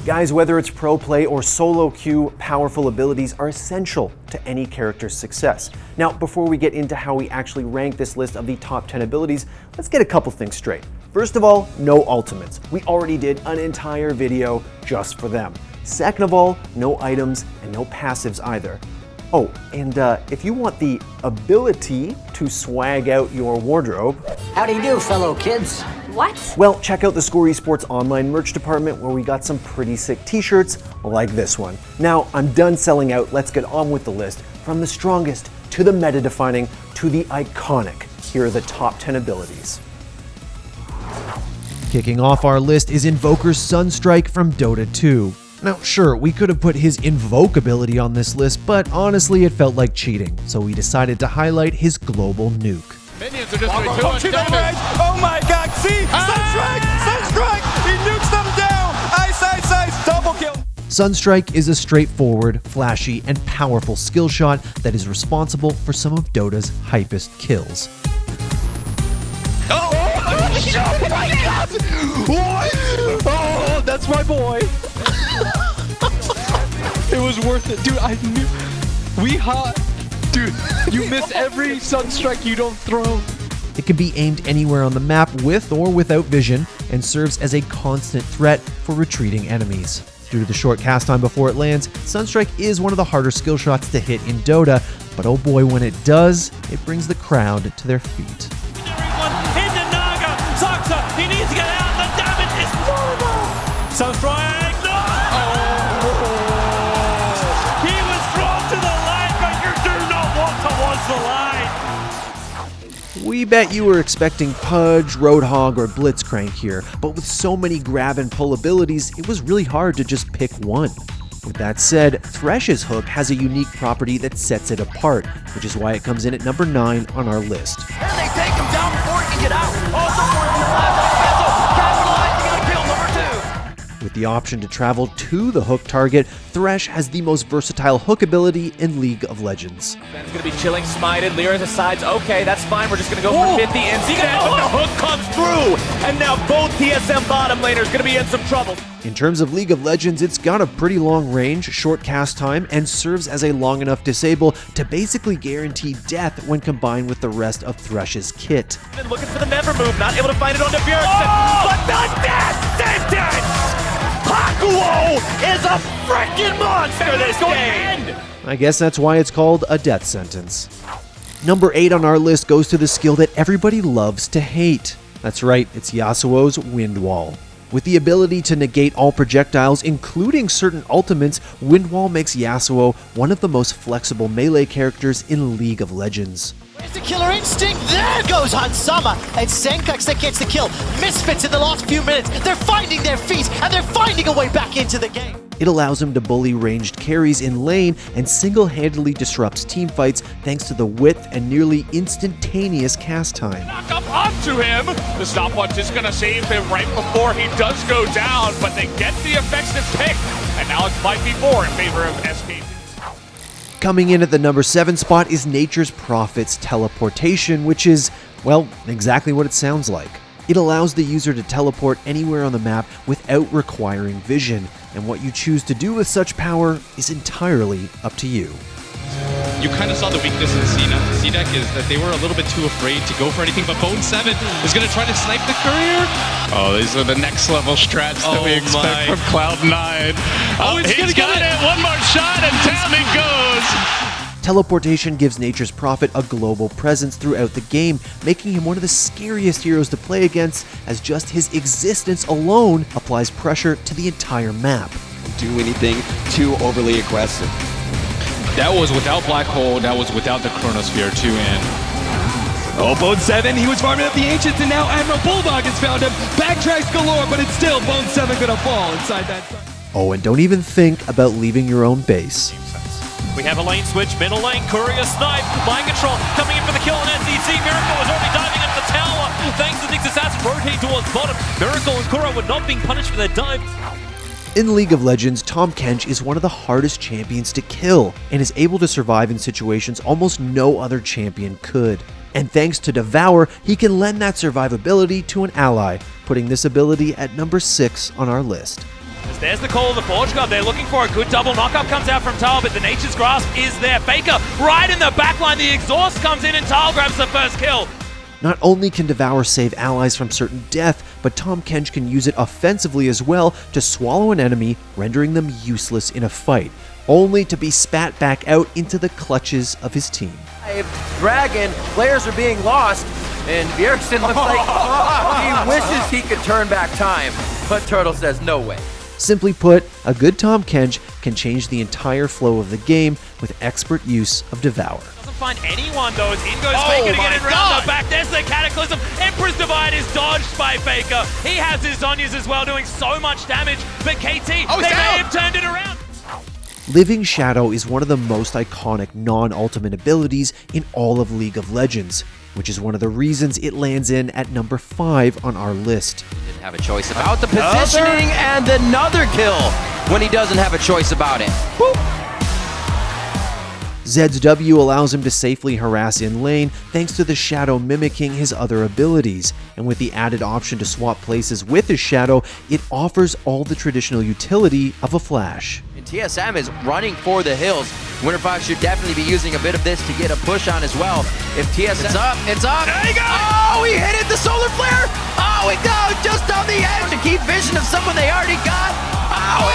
Guys, whether it's pro play or solo queue, powerful abilities are essential to any character's success. Now, before we get into how we actually rank this list of the top 10 abilities, let's get a couple things straight. First of all, no ultimates. We already did an entire video just for them. Second of all, no items and no passives either. Oh, and if you want the ability to swag out your wardrobe... How do you do, fellow kids? What? Well, check out theScore eSports online merch department where we got some pretty sick t-shirts like this one. Now, I'm done selling out. Let's get on with the list. From the strongest to the meta-defining to the iconic. Here are the top 10 abilities. Kicking off our list is Invoker's Sunstrike from Dota 2. Now, sure, we could have put his Invoke ability on this list, but honestly it felt like cheating, so we decided to highlight his global nuke. Minions are just oh my god, see? Sunstrike! Sunstrike! He nukes them down! Ice! Double kill! Sunstrike is a straightforward, flashy, and powerful skill shot that is responsible for some of Dota's hypest kills. Oh my god! What? Oh, that's my boy! It was worth it. Dude, I knew. Dude, you miss every Sunstrike you don't throw. It can be aimed anywhere on the map with or without vision and serves as a constant threat for retreating enemies. Due to the short cast time before it lands, Sunstrike is one of the harder skill shots to hit in Dota, but oh boy, when it does, it brings the crowd to their feet. He needs to get out, the damage is horrible! Sunstrike, no! He was thrown to the line, but you do not walk towards the line! We bet you were expecting Pudge, Roadhog, or Blitzcrank here, but with so many grab and pull abilities, it was really hard to just pick one. With that said, Thresh's hook has a unique property that sets it apart, which is why it comes in at number 9 on our list. And they take him down before he can get out. Also working the last capitalizing on kill number 2. With the option to travel to the hook target, Thresh has the most versatile hook ability in League of Legends. Ben's gonna be chilling, smited, Lyra decides, okay, that's fine, we're just gonna go for 50 instead, but the hook comes through! And now both TSM bottom laners gonna be in some trouble. In terms of League of Legends, it's got a pretty long range, short cast time, and serves as a long enough disable to basically guarantee death when combined with the rest of Thresh's kit. Been looking for the never move, not able to find it on Bjergsen, but the death sentence! Hakuo is a freaking monster this game! I guess that's why it's called a death sentence. Number 8 on our list goes to the skill that everybody loves to hate. That's right, it's Yasuo's Wind Wall. With the ability to negate all projectiles, including certain ultimates, Wind Wall makes Yasuo one of the most flexible melee characters in League of Legends. Where's the killer instinct? There goes Hansama! And Senkax that gets the kill. Misfits in the last few minutes. They're finding their feet, and they're finding a way back into the game. It allows him to bully ranged carries in lane and single-handedly disrupts teamfights thanks to the width and nearly instantaneous cast time. Knock up onto him. The stopwatch is gonna save him right before he does go down, but they get the effective pick. And now it's 5v4 in favor of SK. Coming in at the number 7 spot is Nature's Prophet's Teleportation, which is, well, exactly what it sounds like. It allows the user to teleport anywhere on the map without requiring vision, and what you choose to do with such power is entirely up to you. You kind of saw the weakness in C-Deck is that they were a little bit too afraid to go for anything, but Bone7 is going to try to snipe the courier. Oh, these are the next level strats that we expect from Cloud9. Oh, he's got it! One more shot and down it goes! Teleportation gives Nature's Prophet a global presence throughout the game, making him one of the scariest heroes to play against, as just his existence alone applies pressure to the entire map. Do anything too overly aggressive. That was without Black Hole, that was without the Chronosphere too, and... Oh, Bone7, he was farming up the Ancients, and now Admiral Bulldog has found him. Backtracks galore, but it's still Bone7 gonna fall inside that side. Oh, and don't even think about leaving your own base. We have a lane switch, middle lane, Courier snipe, mind control, coming in for the kill on NCC. Miracle is already diving into the tower. Thanks to Nyx Assassin rotating towards bottom. Miracle and Kura were not being punished for their dive. In League of Legends, Tahm Kench is one of the hardest champions to kill, and is able to survive in situations almost no other champion could. And thanks to Devour, he can lend that survivability to an ally, putting this ability at number 6 on our list. There's the call of the Forge God. They're looking for a good double knockup. Comes out from Tal, but the Nature's Grasp is there. Faker right in the backline. The exhaust comes in and Tal grabs the first kill. Not only can Devour save allies from certain death, but Tahm Kench can use it offensively as well to swallow an enemy, rendering them useless in a fight, only to be spat back out into the clutches of his team. Dragon, players are being lost, and Bjergsen looks like he wishes he could turn back time, but Turtle says no way. Simply put, a good Tahm Kench can change the entire flow of the game with expert use of Devour. Doesn't find anyone though, as in goes Faker to get it around the back. There's the Cataclysm. Emperor's Divide is dodged by Faker. He has his Zonyas as well, doing so much damage, but KT, they may have turned it around. Living Shadow is one of the most iconic non-ultimate abilities in all of League of Legends, which is one of the reasons it lands in at number 5 on our list. Didn't have a choice about the positioning, and another kill when he doesn't have a choice about it. Boop. Zed's W allows him to safely harass in lane thanks to the Shadow mimicking his other abilities, and with the added option to swap places with his Shadow, it offers all the traditional utility of a flash. And TSM is running for the hills. Winterfox should definitely be using a bit of this to get a push on as well. If TSM... It's up! There you go! Oh, he hit it! The solar flare! Oh, it goes just on the edge to keep vision of someone they already got! Oh,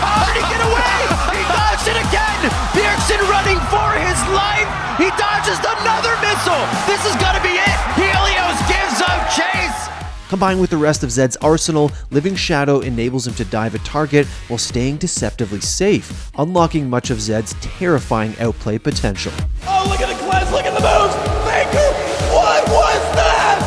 how did he get away? He dodged it again! Bjergsen running for his life! He dodges another missile! This is gonna be it! Helios gives up chase! Combined with the rest of Zed's arsenal, Living Shadow enables him to dive a target while staying deceptively safe, unlocking much of Zed's terrifying outplay potential. Oh, look at the cleanse, look at the moves! Faker, what was that?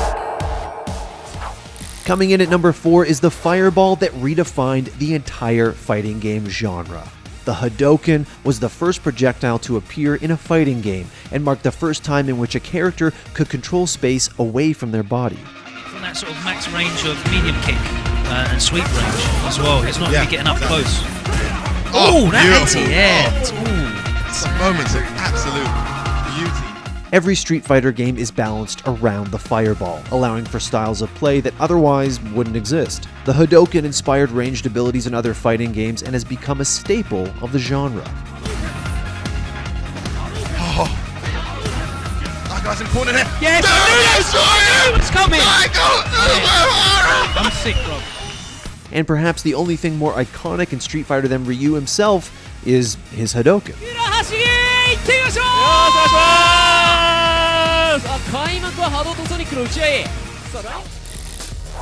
Coming in at number 4 is the fireball that redefined the entire fighting game genre. The Hadouken was the first projectile to appear in a fighting game and marked the first time in which a character could control space away from their body. That sort of max range of medium kick and sweep range as well. He's not really getting up close. Oh, that anti-air. Some moments of absolute beauty. Every Street Fighter game is balanced around the fireball, allowing for styles of play that otherwise wouldn't exist. The Hadouken inspired ranged abilities in other fighting games and has become a staple of the genre. Guy's important here. Yes! It's coming! I'm sick, bro. And perhaps the only thing more iconic in Street Fighter than Ryu himself is his Hadouken.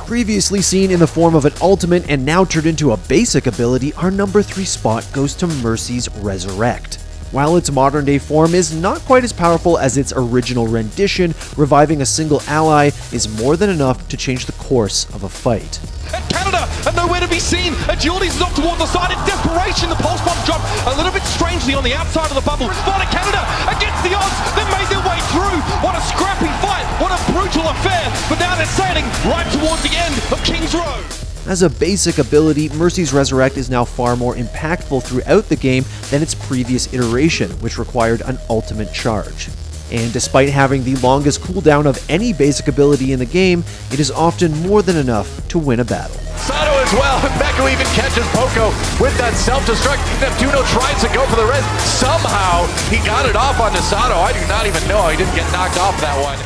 Previously seen in the form of an ultimate and now turned into a basic ability, our number 3 spot goes to Mercy's Resurrect. While its modern-day form is not quite as powerful as its original rendition, reviving a single ally is more than enough to change the course of a fight. And Canada, and nowhere to be seen. Agility's is off towards the side in desperation. The pulse bomb dropped a little bit strangely on the outside of the bubble. Spotted Canada against the odds. They made their way through. What a scrappy fight. What a brutal affair. But now they're sailing right towards the end of King's Road. As a basic ability, Mercy's Resurrect is now far more impactful throughout the game than its previous iteration, which required an ultimate charge. And despite having the longest cooldown of any basic ability in the game, it is often more than enough to win a battle. Sato as well, Meku even catches Poco with that self-destruct. Neptuno tries to go for the res. Somehow, he got it off on Sato. I do not even know how he didn't get knocked off that one.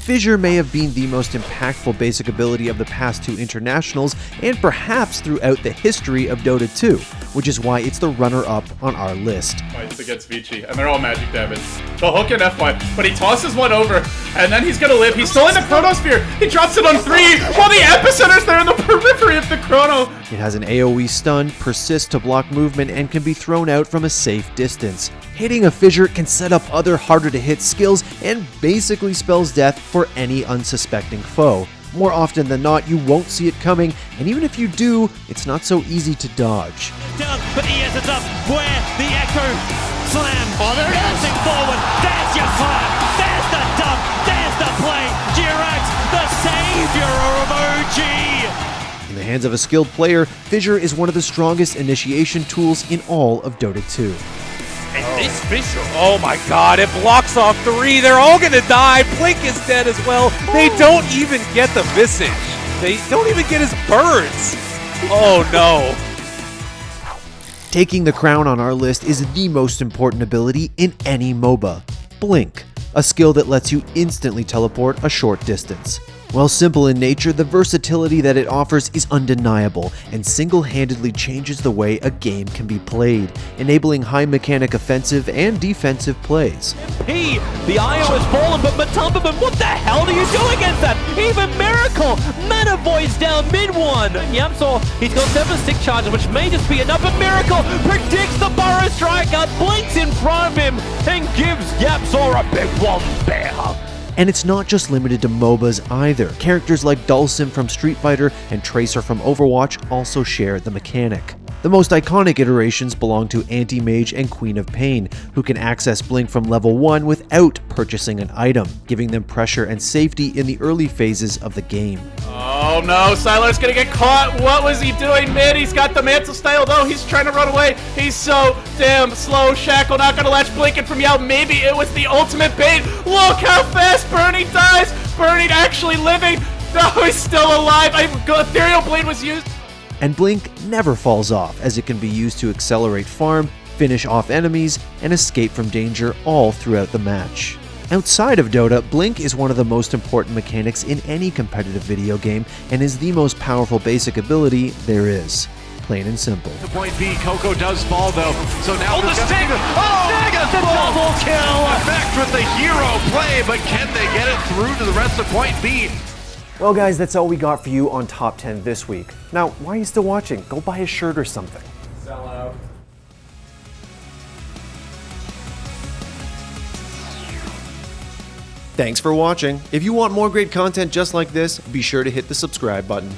Fissure may have been the most impactful basic ability of the past 2 internationals, and perhaps throughout the history of Dota 2, which is why it's the runner-up on our list. Fights against Vici, and they're all magic damage. The hook and F1, but he tosses one over, and then he's gonna live. He's still in the Chronosphere. He drops it on 3, while the Epicenter's there in the periphery of the Chrono. It has an AoE stun, persists to block movement, and can be thrown out from a safe distance. Hitting a Fissure can set up other harder-to-hit skills and basically spells death for any unsuspecting foe. More often than not, you won't see it coming, and even if you do, it's not so easy to dodge. Down, but he ends up where the Echo slam. Oh, there it is. Forward. There's your slam. There's the dump. There's the play. Jirax, the savior of OG. In the hands of a skilled player, Fissure is one of the strongest initiation tools in all of Dota 2. And this Fissure, oh my god, it blocks off 3. They're all gonna die. Blink is dead as well. They don't even get the visage. They don't even get his birds. Oh no. Taking the crown on our list is the most important ability in any MOBA, Blink, a skill that lets you instantly teleport a short distance. While simple in nature, the versatility that it offers is undeniable and single-handedly changes the way a game can be played, enabling high-mechanic offensive and defensive plays. The IO has fallen, but Matumbaman, what the hell do you do against that? Even Miracle! Mana Void's down mid-1! Yamsor, he's got 7 stick charges, which may just be enough, but Miracle predicts the Burrow Striker, blinks in front of him, and gives Yamsor a big one there. And it's not just limited to MOBAs either. Characters like Dulcim from Street Fighter and Tracer from Overwatch also share the mechanic. The most iconic iterations belong to Anti-Mage and Queen of Pain, who can access Blink from level 1 without purchasing an item, giving them pressure and safety in the early phases of the game. Oh no, Siler's gonna get caught. What was he doing mid? He's got the mantle style though. He's trying to run away. He's so damn slow. Shackle not gonna latch blinking from Yao. Maybe it was the ultimate bait. Look how fast Burning dies. Burning actually living. No, he's still alive. Ethereal Blade was used. And Blink never falls off, as it can be used to accelerate farm, finish off enemies, and escape from danger all throughout the match. Outside of Dota, Blink is one of the most important mechanics in any competitive video game and is the most powerful basic ability there is. Plain and simple. To point B, Coco does fall though, so now the stick! the double kill! Effect with the hero play, but can they get it through to the rest of point B? Well guys, that's all we got for you on Top 10 this week. Now, why are you still watching? Go buy a shirt or something. Sell out. Thanks for watching. If you want more great content just like this, be sure to hit the subscribe button.